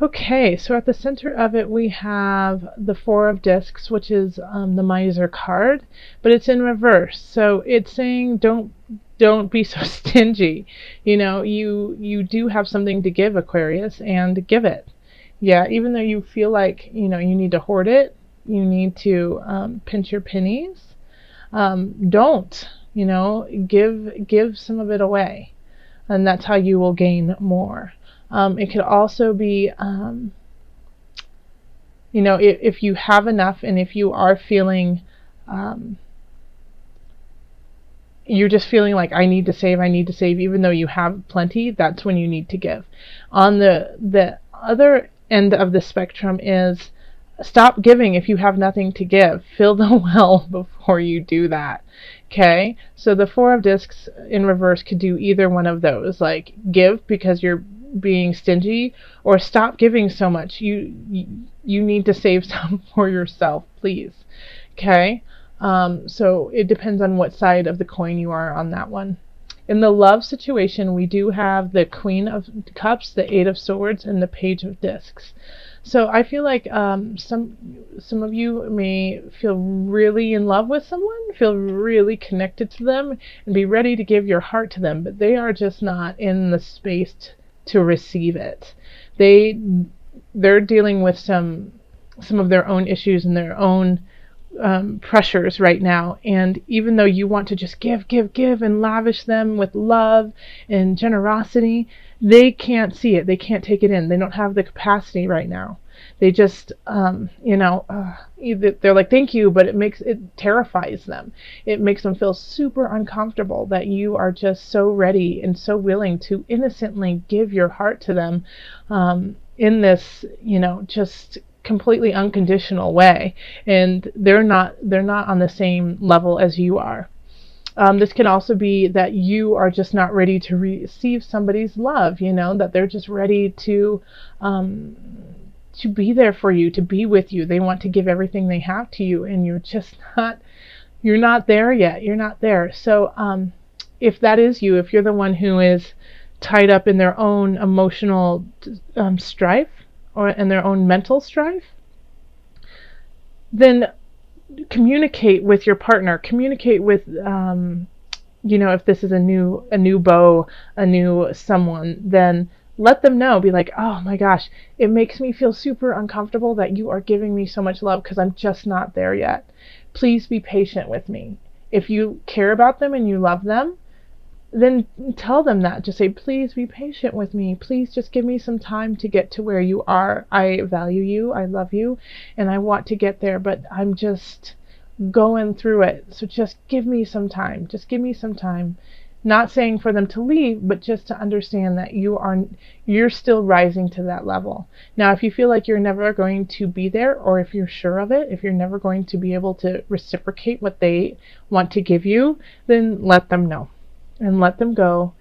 Okay, so at the center of it we have the Four of Discs, which is the Miser card, but it's in reverse. So it's saying don't be so stingy. You do have something to give, Aquarius, and give it. Yeah, even though you feel like you need to hoard it, you need to pinch your pennies. Don't give some of it away, and that's how you will gain more. It could also be, if you have enough and if you are feeling, you're just feeling like I need to save, even though you have plenty, that's when you need to give. On the other end of the spectrum is stop giving if you have nothing to give. Fill the well before you do that. Okay? So the Four of Discs in reverse could do either one of those. Like give because you're being stingy, or stop giving so much. You need to save some for yourself, please. Okay? So it depends on what side of the coin you are on that one. In the love situation, we do have the Queen of Cups, the Eight of Swords, and the Page of Discs. So I feel like some of you may feel really in love with someone, feel really connected to them, and be ready to give your heart to them, but they are just not in the space to receive it. They're dealing with some of their own issues and their own pressures right now, and even though you want to just give and lavish them with love and generosity, they can't see it, they can't take it in, they don't have the capacity right now. They just they're like thank you, but it terrifies them. It makes them feel super uncomfortable that you are just so ready and so willing to innocently give your heart to them in this just completely unconditional way, and they're not on the same level as you are. This can also be that you are just not ready to receive somebody's love, that they're just ready to be there for you, to be with you. They want to give everything they have to you, and you're not there yet. You're not there. So if that is you, if you're the one who is tied up in their own emotional strife, or in their own mental strife, then communicate with your partner. Communicate with, if this is a new beau, a new someone, then let them know. Be like, oh my gosh, it makes me feel super uncomfortable that you are giving me so much love because I'm just not there yet. Please be patient with me. If you care about them and you love them, then tell them that. Just say, please be patient with me. Please just give me some time to get to where you are. I value you, I love you, and I want to get there, but I'm just going through it. So just give me some time. Just give me some time. Not saying for them to leave, but just to understand that you're still rising to that level. Now, if you feel like you're never going to be there, or if you're sure of it, if you're never going to be able to reciprocate what they want to give you, then let them know. And let them go,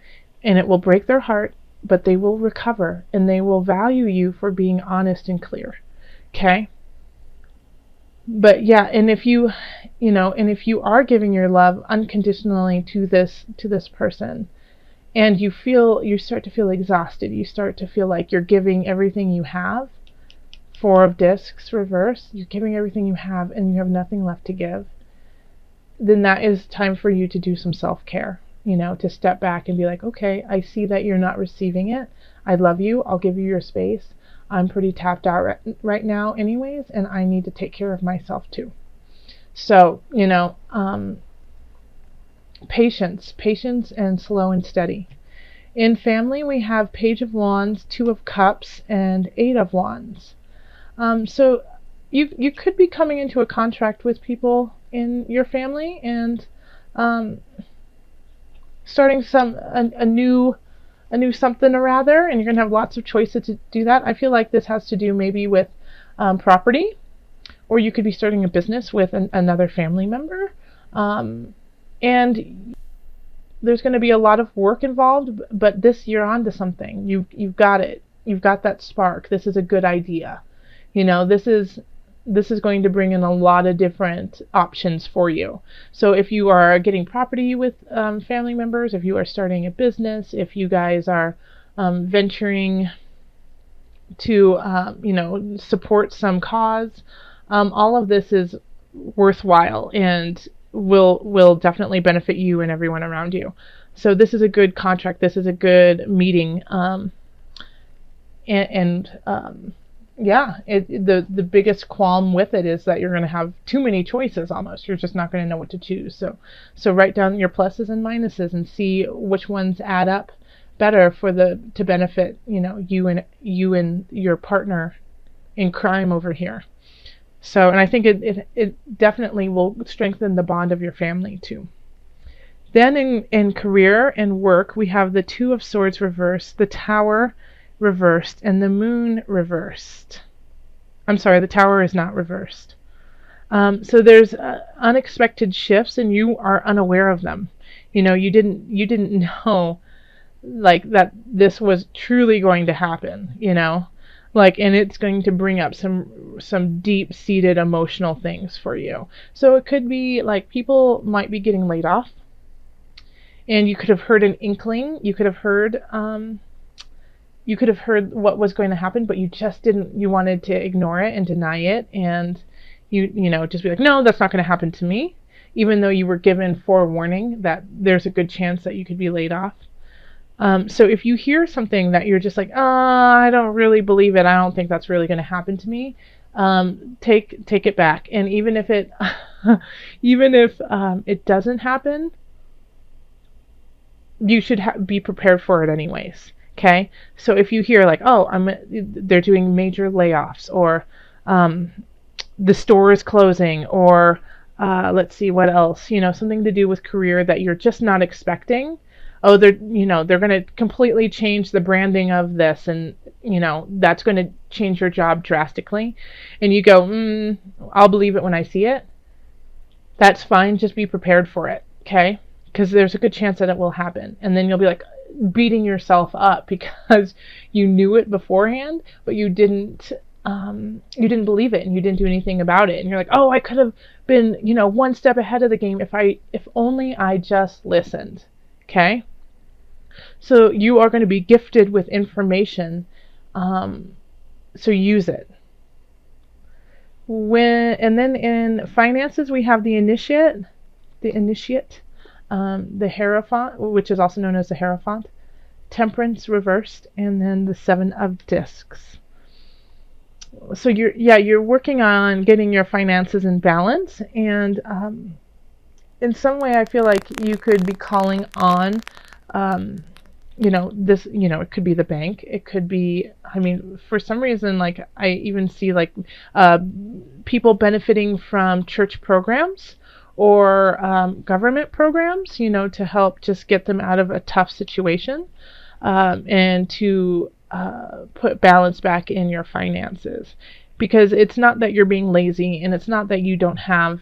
and it will break their heart, but they will recover, and they will value you for being honest and clear. Okay? But yeah, and if you are giving your love unconditionally to this person, and you start to feel exhausted, you start to feel like you're giving everything you have, Four of Discs reverse, you're giving everything you have and you have nothing left to give, then that is time for you to do some self-care. To step back and be like, okay, I see that you're not receiving it. I love you. I'll give you your space. I'm pretty tapped out right now anyways, and I need to take care of myself too. So, patience and slow and steady. In family, we have Page of Wands, Two of Cups, and Eight of Wands. So you could be coming into a contract with people in your family, and starting a new something or other, and you're gonna have lots of choices to do that. I feel like this has to do maybe with property, or you could be starting a business with another family member, and there's going to be a lot of work involved. But you're on to something. You've got it. You've got that spark. This is a good idea. This is going to bring in a lot of different options for you. So if you are getting property with family members, if you are starting a business, if you guys are venturing to support some cause. All of this is worthwhile and will definitely benefit you and everyone around you. So this is a good contract. This is a good meeting. Yeah, the biggest qualm with it is that you're going to have too many choices almost. You're just not going to know what to choose. So write down your pluses and minuses and see which ones add up better to benefit, you and your partner in crime over here. So, and I think it definitely will strengthen the bond of your family too. Then in career and work, we have the Two of Swords reversed, the Tower reversed, and the Moon reversed. I'm sorry, the Tower is not reversed. So there's unexpected shifts, and you are unaware of them. You didn't know like that this was truly going to happen. And it's going to bring up some deep-seated emotional things for you. So it could be like people might be getting laid off, and you could have heard an inkling. You could have heard what was going to happen, but you just didn't. You wanted to ignore it and deny it, and just be like, no, that's not going to happen to me, even though you were given forewarning that there's a good chance that you could be laid off. So if you hear something that you're just like, I don't really believe it, I don't think that's really going to happen to me, take it back. And even if it it doesn't happen, you should be prepared for it anyways. Okay. So if you hear like, they're doing major layoffs, or the store is closing, or let's see what else, something to do with career that you're just not expecting. They're going to completely change the branding of this, and that's going to change your job drastically, and you go, I'll believe it when I see it. That's fine. Just be prepared for it. Okay. Because there's a good chance that it will happen, and then you'll be like beating yourself up because you knew it beforehand, but you didn't believe it, and you didn't do anything about it, and you're like, I could have been one step ahead of the game if only I just listened. Okay. So you are going to be gifted with information, so use it. And then in finances, we have the initiate, the Hierophant, which is also known as the Hierophant, Temperance reversed, and then the Seven of Discs. So you're working on getting your finances in balance, and in some way I feel like you could be calling on this, it could be the bank, it could be, for some reason, like I even see like people benefiting from church programs or government programs, to help just get them out of a tough situation, and to put balance back in your finances. Because it's not that you're being lazy, and it's not that you don't have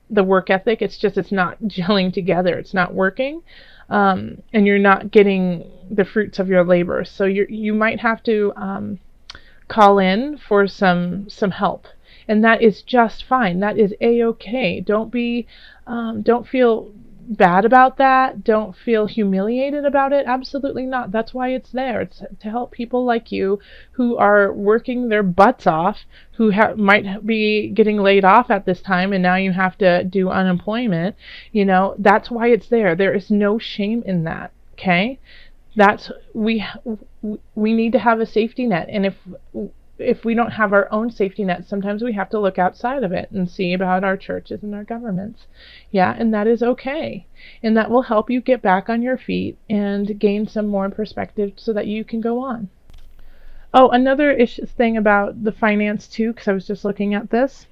the work ethic, it's just it's not gelling together, it's not working, and you're not getting the fruits of your labor. So you might have to call in for some help, and that is just fine. That is a-okay. Don't feel bad about that. Don't feel humiliated about it. Absolutely not. That's why it's there. It's to help people like you who are working their butts off, who might be getting laid off at this time, and now you have to do unemployment. That's why it's there. There is no shame in that. Okay? We need to have a safety net, and if we don't have our own safety net, sometimes we have to look outside of it and see about our churches and our governments. Yeah, and that is okay. And that will help you get back on your feet and gain some more perspective so that you can go on. Oh, another thing about the finance too, because I was just looking at this,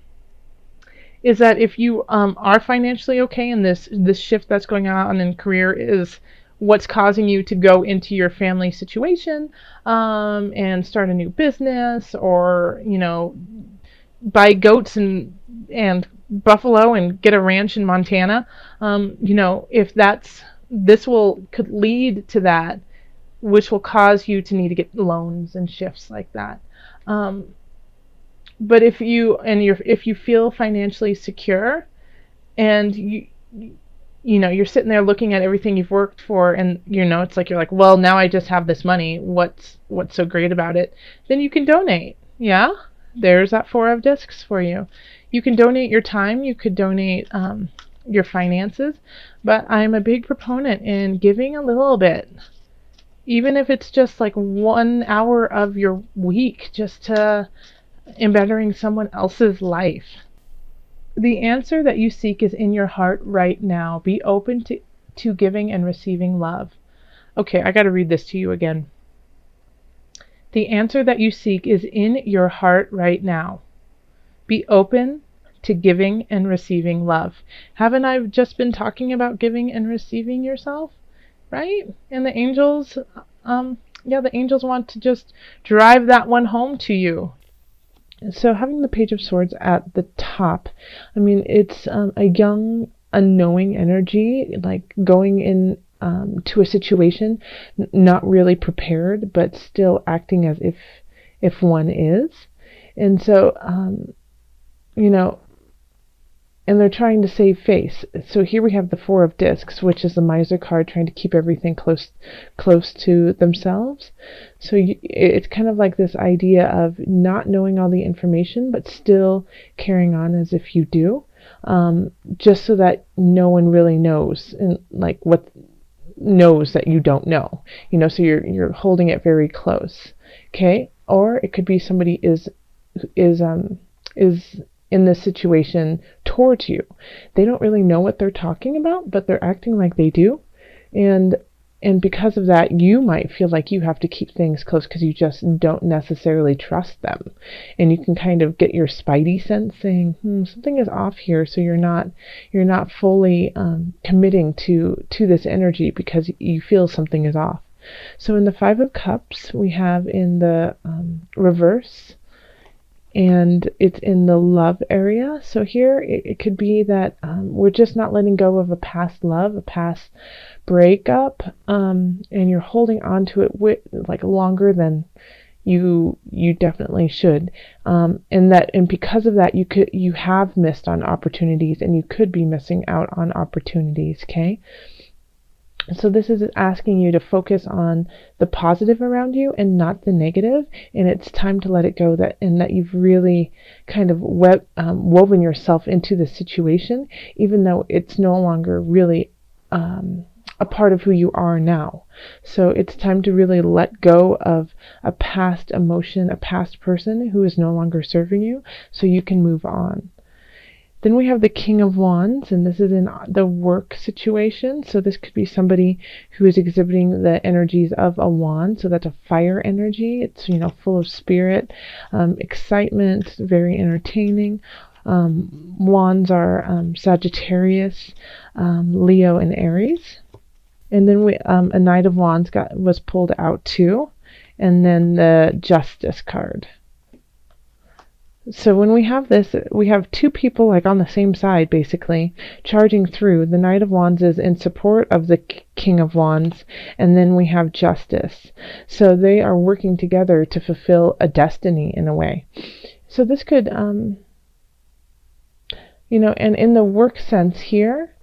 is that if you are financially okay, and this shift that's going on in career is what's causing you to go into your family situation, and start a new business, or buy goats and buffalo and get a ranch in Montana, if could lead to that, which will cause you to need to get loans and shifts like that. But if you feel financially secure, and you're sitting there looking at everything you've worked for, and it's like you're like, well, now I just have this money. What's so great about it? Then you can donate. Yeah, there's that 4 of discs for you. You can donate your time. You could donate your finances, but I'm a big proponent in giving a little bit, even if it's just like 1 hour of your week, just to in bettering someone else's life. The answer that you seek is in your heart right now. Be open to giving and receiving love. Okay, I got to read this to you again. The answer that you seek is in your heart right now. Be open to giving and receiving love. Haven't I just been talking about giving and receiving yourself? Right? And the angels, the angels want to just drive that one home to you. So having the Page of Swords at the top, I mean, it's a young, unknowing energy, like going in to a situation, not really prepared, but still acting as if one is. And so, and they're trying to save face. So here we have the 4 of discs, which is the Miser card, trying to keep everything close to themselves. So it's kind of like this idea of not knowing all the information, but still carrying on as if you do, just so that no one really knows, and like what knows that you don't know. So you're holding it very close. Okay, or it could be somebody is in this situation towards you. They don't really know what they're talking about, but they're acting like they do. And because of that, you might feel like you have to keep things close because you just don't necessarily trust them. And you can kind of get your spidey sense saying, something is off here. So you're not fully committing to this energy because you feel something is off. So in the 5 of Cups, we have in the reverse, and it's in the love area. So here it could be that we're just not letting go of a past love, a past breakup, and you're holding on to it like longer than you definitely should, and because of that you have missed on opportunities, and you could be missing out on opportunities. Okay. So this is asking you to focus on the positive around you and not the negative, and it's time to let it go, that you've really kind of woven yourself into the situation, even though it's no longer really a part of who you are now. So it's time to really let go of a past emotion, a past person who is no longer serving you, so you can move on. Then we have the King of Wands, and this is in the work situation. So this could be somebody who is exhibiting the energies of a wand. So that's a fire energy. It's, full of spirit, excitement, very entertaining. Wands are Sagittarius, Leo, and Aries. And then a Knight of Wands was pulled out too. And then the Justice card. So when we have this, we have 2 people like on the same side, basically, charging through. The Knight of Wands is in support of the King of Wands, and then we have Justice. So they are working together to fulfill a destiny in a way. So this could, and in the work sense here,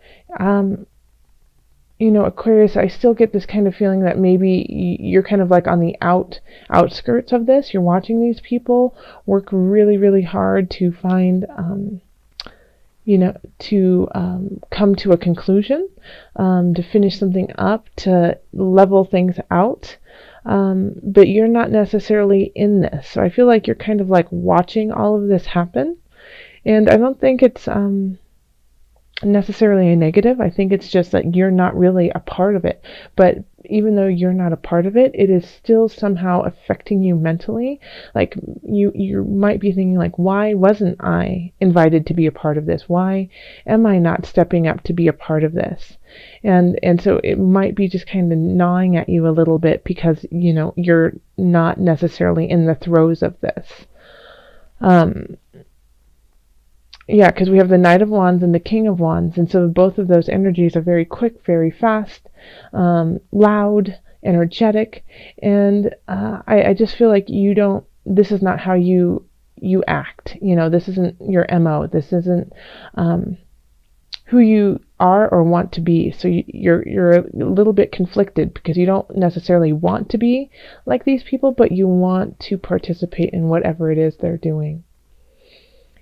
Aquarius, I still get this kind of feeling that maybe you're kind of like on the outskirts of this. You're watching these people work really, really hard to find, to come to a conclusion, to finish something up, to level things out. But you're not necessarily in this. So I feel like you're kind of like watching all of this happen. And I don't think it's necessarily a negative. I think it's just that you're not really a part of it. But even though you're not a part of it, it is still somehow affecting you mentally. Like you might be thinking like, why wasn't I invited to be a part of this? Why am I not stepping up to be a part of this? And so it might be just kind of gnawing at you a little bit because you're not necessarily in the throes of this. Yeah, because we have the Knight of Wands and the King of Wands, and so both of those energies are very quick, very fast, loud, energetic, and I just feel like this is not how you act. This isn't your MO. This isn't, who you are or want to be. So you're a little bit conflicted because you don't necessarily want to be like these people, but you want to participate in whatever it is they're doing.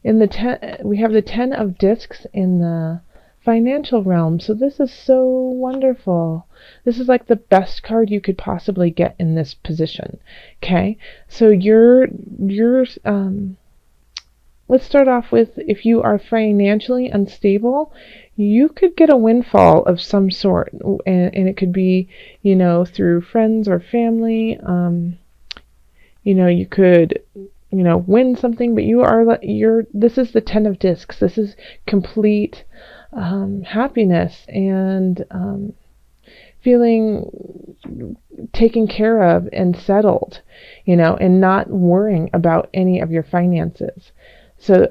In the we have the 10 of discs in the financial realm. So this is so wonderful. This is like the best card you could possibly get in this position. Okay, so let's start off with, if you are financially unstable, you could get a windfall of some sort, and it could be, through friends or family. You could, win something, but this is the 10 of discs. This is complete happiness and feeling taken care of and settled, and not worrying about any of your finances. So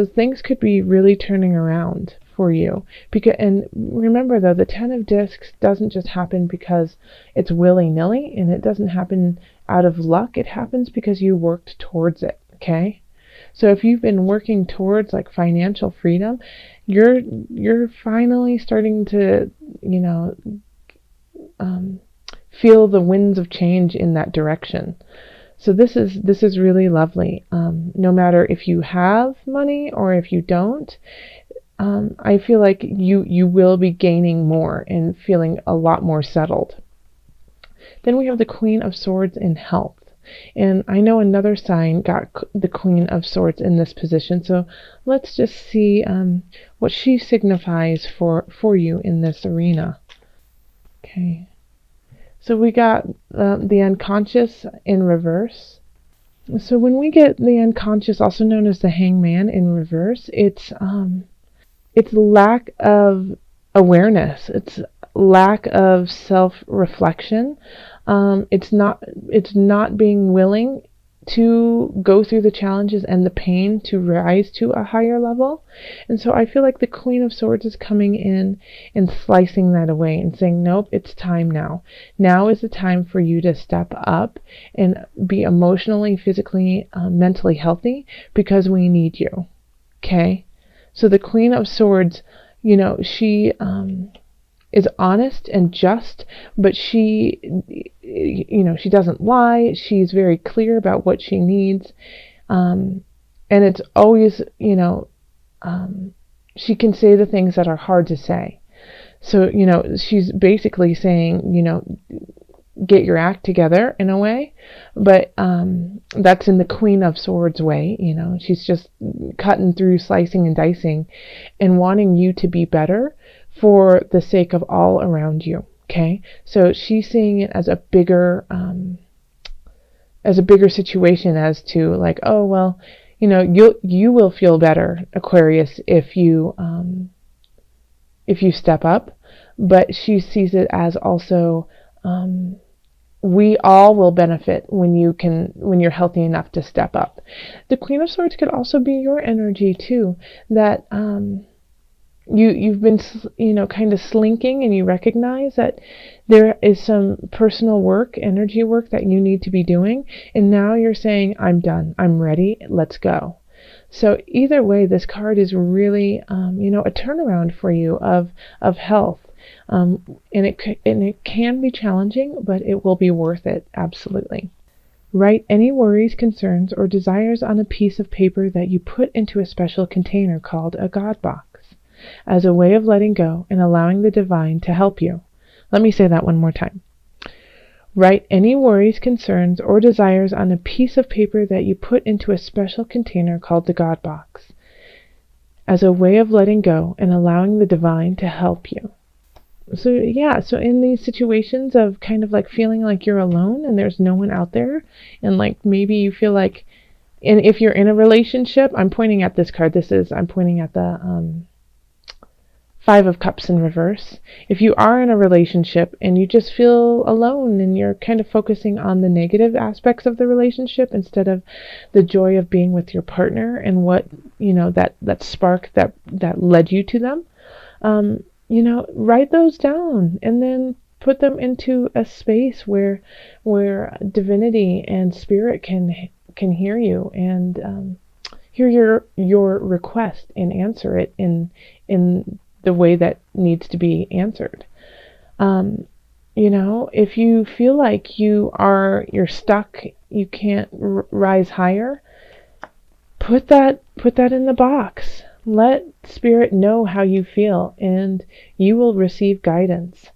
things could be really turning around for you. And remember though, the 10 of discs doesn't just happen because it's willy-nilly, and it doesn't happen out of luck. It happens because you worked towards it, okay? So if you've been working towards like financial freedom, you're finally starting to, feel the winds of change in that direction. So this is really lovely. No matter if you have money or if you don't, I feel like you will be gaining more and feeling a lot more settled. Then we have the Queen of Swords in health. And I know another sign got the Queen of Swords in this position. So let's just see what she signifies for you in this arena. Okay. So we got the unconscious in reverse. So when we get the unconscious, also known as the Hangman, in reverse, it's lack of awareness. It's lack of self-reflection. It's not being willing to go through the challenges and the pain to rise to a higher level. And so I feel like the Queen of Swords is coming in and slicing that away and saying, nope, it's time now. Now is the time for you to step up and be emotionally, physically, mentally healthy, because we need you. Okay? So the Queen of Swords, she is honest and just, but she doesn't lie. She's very clear about what she needs. And it's always, she can say the things that are hard to say. So, she's basically saying, get your act together in a way, but that's in the Queen of Swords way. She's just cutting through, slicing and dicing, and wanting you to be better for the sake of all around you. Okay, so she's seeing it as a bigger situation, as to like, oh well, you will feel better, Aquarius, if you step up. But she sees it as also, we all will benefit when you're healthy enough to step up. The Queen of Swords could also be your energy too, that you've been, kind of slinking, and you recognize that there is some personal work, energy work that you need to be doing, and now you're saying, I'm done, I'm ready, let's go. So either way, this card is really, a turnaround for you of health. And it can be challenging, but it will be worth it, absolutely. Write any worries, concerns, or desires on a piece of paper that you put into a special container called a God box, as a way of letting go and allowing the divine to help you. Let me say that one more time. Write any worries, concerns, or desires on a piece of paper that you put into a special container called the God box, as a way of letting go and allowing the divine to help you. So in these situations of kind of like feeling like you're alone and there's no one out there, and like maybe you feel like, and if you're in a relationship, I'm pointing at this card. I'm pointing at the Five of Cups in reverse. If you are in a relationship and you just feel alone and you're kind of focusing on the negative aspects of the relationship instead of the joy of being with your partner and what, that spark that led you to them, write those down and then put them into a space where divinity and spirit can hear you and hear your request and answer it in the way that needs to be answered. If you feel like you're stuck, you can't rise higher, put that in the box. Let Spirit know how you feel, and you will receive guidance.